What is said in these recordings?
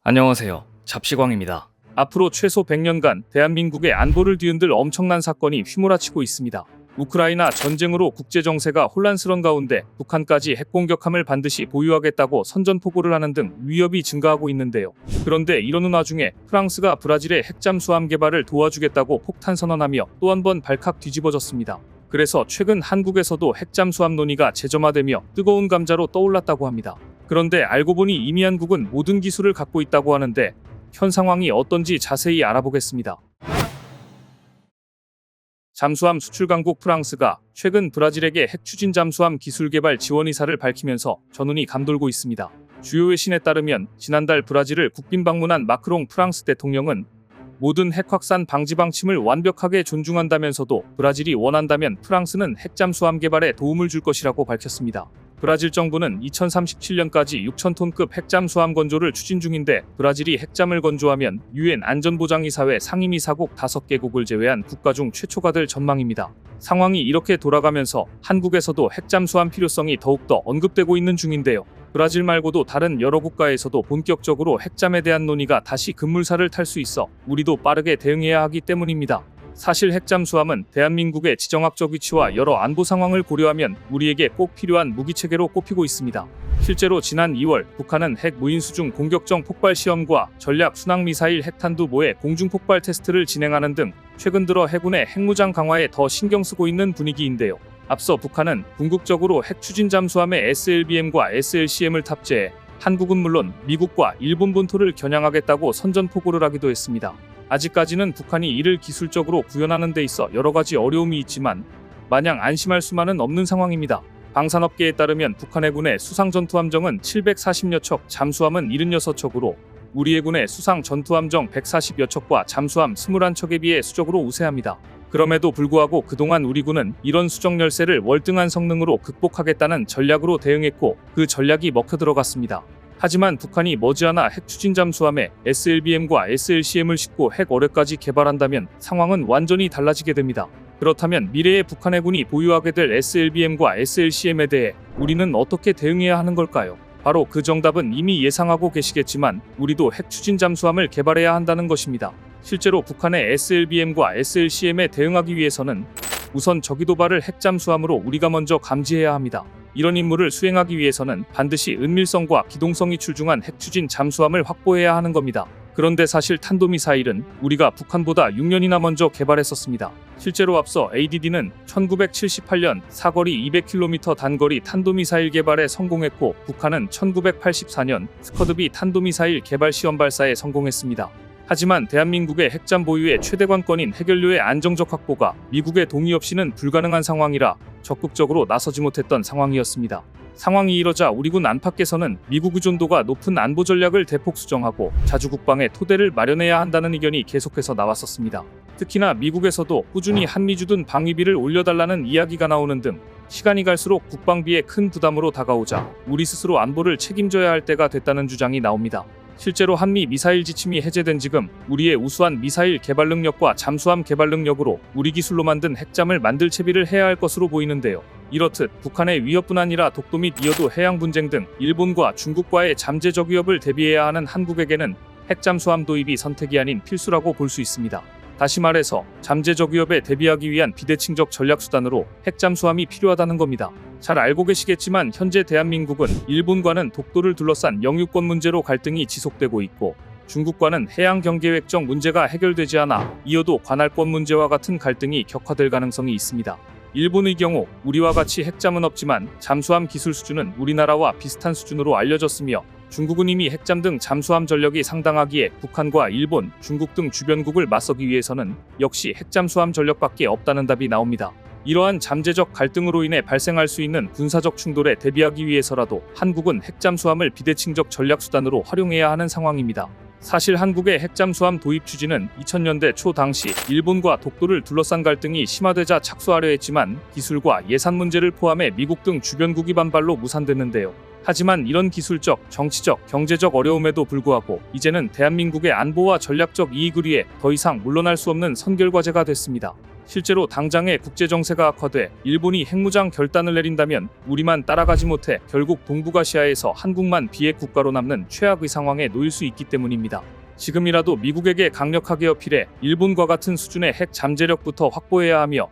안녕하세요. 잡시광입니다. 앞으로 최소 100년간 대한민국의 안보를 뒤흔들 엄청난 사건이 휘몰아치고 있습니다. 우크라이나 전쟁으로 국제 정세가 혼란스러운 가운데 북한까지 핵공격함을 반드시 보유하겠다고 선전포고를 하는 등 위협이 증가하고 있는데요. 그런데 이러는 와중에 프랑스가 브라질의 핵잠수함 개발을 도와주겠다고 폭탄 선언하며 또 한 번 발칵 뒤집어졌습니다. 그래서 최근 한국에서도 핵잠수함 논의가 재점화되며 뜨거운 감자로 떠올랐다고 합니다. 그런데 알고 보니 이미 한국은 모든 기술을 갖고 있다고 하는데 현 상황이 어떤지 자세히 알아보겠습니다. 잠수함 수출 강국 프랑스가 최근 브라질에게 핵추진 잠수함 기술 개발 지원 의사를 밝히면서 전운이 감돌고 있습니다. 주요 외신에 따르면 지난달 브라질을 국빈 방문한 마크롱 프랑스 대통령은 모든 핵 확산 방지 방침을 완벽하게 존중한다면서도 브라질이 원한다면 프랑스는 핵잠수함 개발에 도움을 줄 것이라고 밝혔습니다. 브라질 정부는 2037년까지 6,000톤급 핵잠수함 건조를 추진 중인데 브라질이 핵잠을 건조하면 유엔 안전보장이사회 상임이사국 5개국을 제외한 국가 중 최초가 될 전망입니다. 상황이 이렇게 돌아가면서 한국에서도 핵잠수함 필요성이 더욱더 언급되고 있는 중인데요. 브라질 말고도 다른 여러 국가에서도 본격적으로 핵잠에 대한 논의가 다시 급물살을 탈 수 있어 우리도 빠르게 대응해야 하기 때문입니다. 사실 핵잠수함은 대한민국의 지정학적 위치와 여러 안보 상황을 고려하면 우리에게 꼭 필요한 무기체계로 꼽히고 있습니다. 실제로 지난 2월 북한은 핵 무인 수중 공격정 폭발 시험과 전략 순항미사일 핵탄두모의 공중폭발 테스트를 진행하는 등 최근 들어 해군의 핵무장 강화에 더 신경 쓰고 있는 분위기인데요. 앞서 북한은 궁극적으로 핵 추진 잠수함에 SLBM과 SLCM을 탑재해 한국은 물론 미국과 일본 본토를 겨냥하겠다고 선전포고를 하기도 했습니다. 아직까지는 북한이 이를 기술적으로 구현하는 데 있어 여러 가지 어려움이 있지만 마냥 안심할 수만은 없는 상황입니다. 방산업계에 따르면 북한 해군의 수상 전투함정은 740여 척, 잠수함은 76척으로 우리 해군의 수상 전투함정 140여 척과 잠수함 21척에 비해 수적으로 우세합니다. 그럼에도 불구하고 그동안 우리 군은 이런 수적 열세를 월등한 성능으로 극복하겠다는 전략으로 대응했고 그 전략이 먹혀 들어갔습니다. 하지만 북한이 머지않아 핵 추진 잠수함에 SLBM과 SLCM을 싣고 핵 어뢰까지 개발한다면 상황은 완전히 달라지게 됩니다. 그렇다면 미래의 북한 해군이 보유하게 될 SLBM과 SLCM에 대해 우리는 어떻게 대응해야 하는 걸까요? 바로 그 정답은 이미 예상하고 계시겠지만 우리도 핵 추진 잠수함을 개발해야 한다는 것입니다. 실제로 북한의 SLBM과 SLCM에 대응하기 위해서는 우선 적의 도발을 핵잠수함으로 우리가 먼저 감지해야 합니다. 이런 임무를 수행하기 위해서는 반드시 은밀성과 기동성이 출중한 핵추진 잠수함을 확보해야 하는 겁니다. 그런데 사실 탄도미사일은 우리가 북한보다 6년이나 먼저 개발했었습니다. 실제로 앞서 ADD는 1978년 사거리 200km 단거리 탄도미사일 개발에 성공했고 북한은 1984년 스커드비 탄도미사일 개발 시험 발사에 성공했습니다. 하지만 대한민국의 핵잠 보유의 최대 관건인 핵연료의 안정적 확보가 미국의 동의 없이는 불가능한 상황이라 적극적으로 나서지 못했던 상황이었습니다. 상황이 이러자 우리 군 안팎에서는 미국 의존도가 높은 안보 전략을 대폭 수정하고 자주 국방의 토대를 마련해야 한다는 의견이 계속해서 나왔었습니다. 특히나 미국에서도 꾸준히 한미주둔 방위비를 올려달라는 이야기가 나오는 등 시간이 갈수록 국방비에 큰 부담으로 다가오자 우리 스스로 안보를 책임져야 할 때가 됐다는 주장이 나옵니다. 실제로 한미 미사일 지침이 해제된 지금 우리의 우수한 미사일 개발 능력과 잠수함 개발 능력으로 우리 기술로 만든 핵잠을 만들 채비를 해야 할 것으로 보이는데요. 이렇듯 북한의 위협뿐 아니라 독도 및 이어도 해양 분쟁 등 일본과 중국과의 잠재적 위협을 대비해야 하는 한국에게는 핵잠수함 도입이 선택이 아닌 필수라고 볼 수 있습니다. 다시 말해서 잠재적 위협에 대비하기 위한 비대칭적 전략수단으로 핵잠수함이 필요하다는 겁니다. 잘 알고 계시겠지만 현재 대한민국은 일본과는 독도를 둘러싼 영유권 문제로 갈등이 지속되고 있고 중국과는 해양 경계획정 문제가 해결되지 않아 이어도 관할권 문제와 같은 갈등이 격화될 가능성이 있습니다. 일본의 경우 우리와 같이 핵잠은 없지만 잠수함 기술 수준은 우리나라와 비슷한 수준으로 알려졌으며 중국은 이미 핵잠 등 잠수함 전력이 상당하기에 북한과 일본, 중국 등 주변국을 맞서기 위해서는 역시 핵잠수함 전력밖에 없다는 답이 나옵니다. 이러한 잠재적 갈등으로 인해 발생할 수 있는 군사적 충돌에 대비하기 위해서라도 한국은 핵잠수함을 비대칭적 전략수단으로 활용해야 하는 상황입니다. 사실 한국의 핵잠수함 도입 추진은 2000년대 초 당시 일본과 독도를 둘러싼 갈등이 심화되자 착수하려 했지만 기술과 예산 문제를 포함해 미국 등 주변국이 반발로 무산됐는데요. 하지만 이런 기술적, 정치적, 경제적 어려움에도 불구하고 이제는 대한민국의 안보와 전략적 이익을 위해 더 이상 물러날 수 없는 선결과제가 됐습니다. 실제로 당장의 국제정세가 악화돼 일본이 핵무장 결단을 내린다면 우리만 따라가지 못해 결국 동북아시아에서 한국만 비핵 국가로 남는 최악의 상황에 놓일 수 있기 때문입니다. 지금이라도 미국에게 강력하게 어필해 일본과 같은 수준의 핵 잠재력부터 확보해야 하며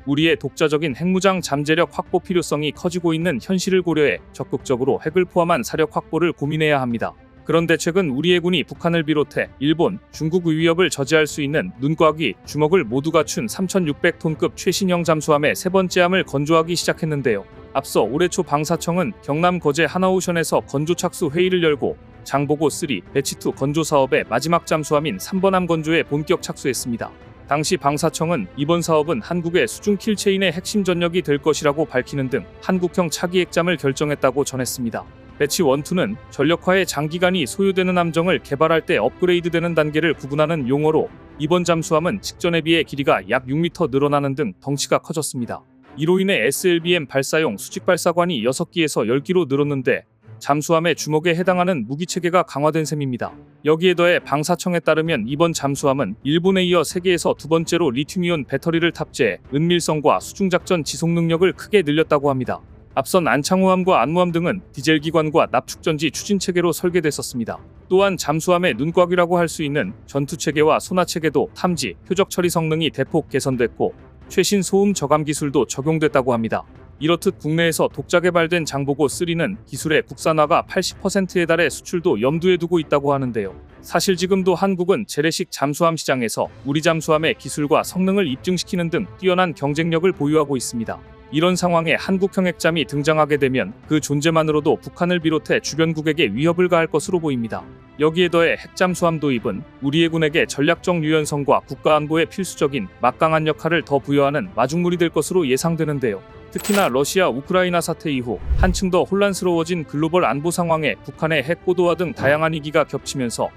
우리의 독자적인 핵무장 잠재력 확보 필요성이 커지고 있는 현실을 고려해 적극적으로 핵을 포함한 사력 확보를 고민해야 합니다. 그런데 최근 우리 해군이 북한을 비롯해 일본, 중국의 위협을 저지할 수 있는 눈과 귀, 주먹을 모두 갖춘 3600톤급 최신형 잠수함의 세 번째 함을 건조하기 시작했는데요. 앞서 올해 초 방사청은 경남 거제 하나오션에서 건조 착수 회의를 열고 장보고 3, 배치2 건조 사업의 마지막 잠수함인 3번함 건조에 본격 착수했습니다. 당시 방사청은 이번 사업은 한국의 수중 킬체인의 핵심 전력이 될 것이라고 밝히는 등 한국형 차기 핵잠을 결정했다고 전했습니다. 배치 1, 2는 전력화에 장기간이 소요되는 함정을 개발할 때 업그레이드되는 단계를 구분하는 용어로 이번 잠수함은 직전에 비해 길이가 약 6m 늘어나는 등 덩치가 커졌습니다. 이로 인해 SLBM 발사용 수직 발사관이 6기에서 10기로 늘었는데 잠수함의 주먹에 해당하는 무기체계가 강화된 셈입니다. 여기에 더해 방사청에 따르면 이번 잠수함은 일본에 이어 세계에서 두 번째로 리튬이온 배터리를 탑재해 은밀성과 수중작전 지속 능력을 크게 늘렸다고 합니다. 앞선 안창호함과 안무함 등은 디젤 기관과 납축전지 추진체계로 설계됐었습니다. 또한 잠수함의 눈과귀라고 할 수 있는 전투체계와 소나체계도 탐지, 표적 처리 성능이 대폭 개선됐고 최신 소음 저감 기술도 적용됐다고 합니다. 이렇듯 국내에서 독자 개발된 장보고 3는 기술의 국산화가 80%에 달해 수출도 염두에 두고 있다고 하는데요. 사실 지금도 한국은 재래식 잠수함 시장에서 우리 잠수함의 기술과 성능을 입증시키는 등 뛰어난 경쟁력을 보유하고 있습니다. 이런 상황에 한국형 핵잠이 등장하게 되면 그 존재만으로도 북한을 비롯해 주변국에게 위협을 가할 것으로 보입니다. 여기에 더해 핵잠수함 도입은 우리 해군에게 전략적 유연성과 국가안보에 필수적인 막강한 역할을 더 부여하는 마중물이 될 것으로 예상되는데요. 특히나 러시아 우크라이나 사태 이후 한층 더 혼란스러워진 글로벌 안보 상황에 북한의 핵 고도화 등 다양한 위기가 겹치면서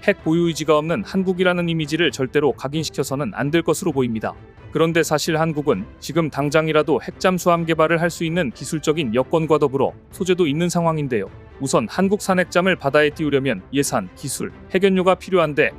핵 보유 의지가 없는 한국이라는 이미지를 절대로 각인시켜서는 안 될 것으로 보입니다. 그런데 사실 한국은 지금 당장이라도 핵잠수함 개발을 할 수 있는 기술적인 여건과 더불어 소재도 있는 상황인데요. 우선 한국산 핵잠을 바다에 띄우려면 예산, 기술, 핵연료가 필요한데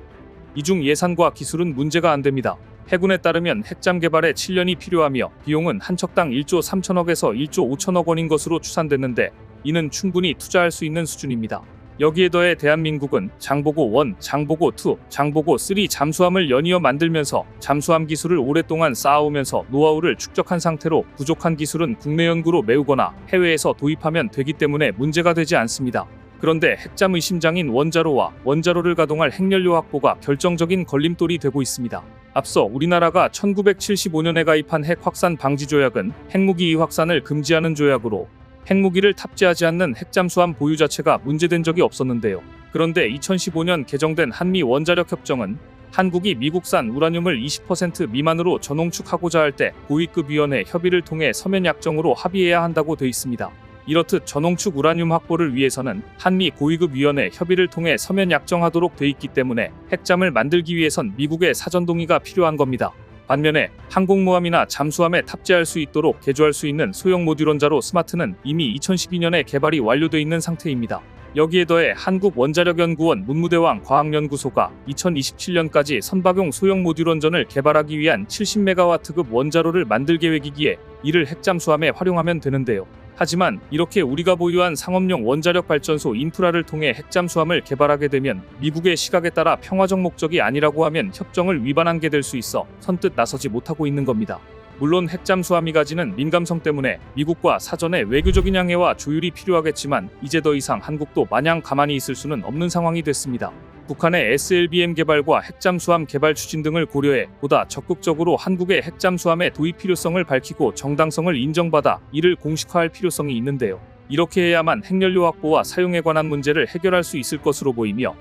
이 중 예산과 기술은 문제가 안 됩니다. 해군에 따르면 핵잠 개발에 7년이 필요하며 비용은 한 척당 1조 3천억에서 1조 5천억 원인 것으로 추산됐는데 이는 충분히 투자할 수 있는 수준입니다. 여기에 더해 대한민국은 장보고 1, 장보고 2, 장보고 3 잠수함을 연이어 만들면서 잠수함 기술을 오랫동안 쌓아오면서 노하우를 축적한 상태로 부족한 기술은 국내 연구로 메우거나 해외에서 도입하면 되기 때문에 문제가 되지 않습니다. 그런데 핵잠의 심장인 원자로와 원자로를 가동할 핵연료 확보가 결정적인 걸림돌이 되고 있습니다. 앞서 우리나라가 1975년에 가입한 핵 확산 방지 조약은 핵무기 확산을 금지하는 조약으로 핵무기를 탑재하지 않는 핵잠수함 보유 자체가 문제된 적이 없었는데요. 그런데 2015년 개정된 한미 원자력 협정은 한국이 미국산 우라늄을 20% 미만으로 전홍축하고자 할 때 고위급위원회 협의를 통해 서면 약정으로 합의해야 한다고 돼 있습니다. 이렇듯 전홍축 우라늄 확보를 위해서는 한미 고위급위원회 협의를 통해 서면 약정하도록 돼 있기 때문에 핵잠을 만들기 위해선 미국의 사전 동의가 필요한 겁니다. 반면에 항공모함이나 잠수함에 탑재할 수 있도록 개조할 수 있는 소형 모듈 원자로 스마트는 이미 2012년에 개발이 완료돼 있는 상태입니다. 여기에 더해 한국원자력연구원 문무대왕 과학연구소가 2027년까지 선박용 소형 모듈 원전을 개발하기 위한 70메가와트급 원자로를 만들 계획이기에 이를 핵잠수함에 활용하면 되는데요. 하지만 이렇게 우리가 보유한 상업용 원자력 발전소 인프라를 통해 핵잠수함을 개발하게 되면 미국의 시각에 따라 평화적 목적이 아니라고 하면 협정을 위반한 게 될 수 있어 선뜻 나서지 못하고 있는 겁니다. 물론 핵잠수함이 가지는 민감성 때문에 미국과 사전에 외교적인 양해와 조율이 필요하겠지만 이제 더 이상 한국도 마냥 가만히 있을 수는 없는 상황이 됐습니다. 북한의 SLBM 개발과 핵잠수함 개발 추진 등을 고려해 보다 적극적으로 한국의 핵잠수함의 도입 필요성을 밝히고 정당성을 인정받아 이를 공식화할 필요성이 있는데요. 이렇게 해야만 핵연료 확보와 사용에 관한 문제를 해결할 수 있을 것으로 보이며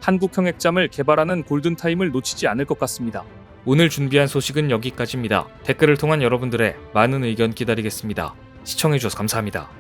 한국형 핵잠을 개발하는 골든타임을 놓치지 않을 것 같습니다. 오늘 준비한 소식은 여기까지입니다. 댓글을 통한 여러분들의 많은 의견 기다리겠습니다. 시청해주셔서 감사합니다.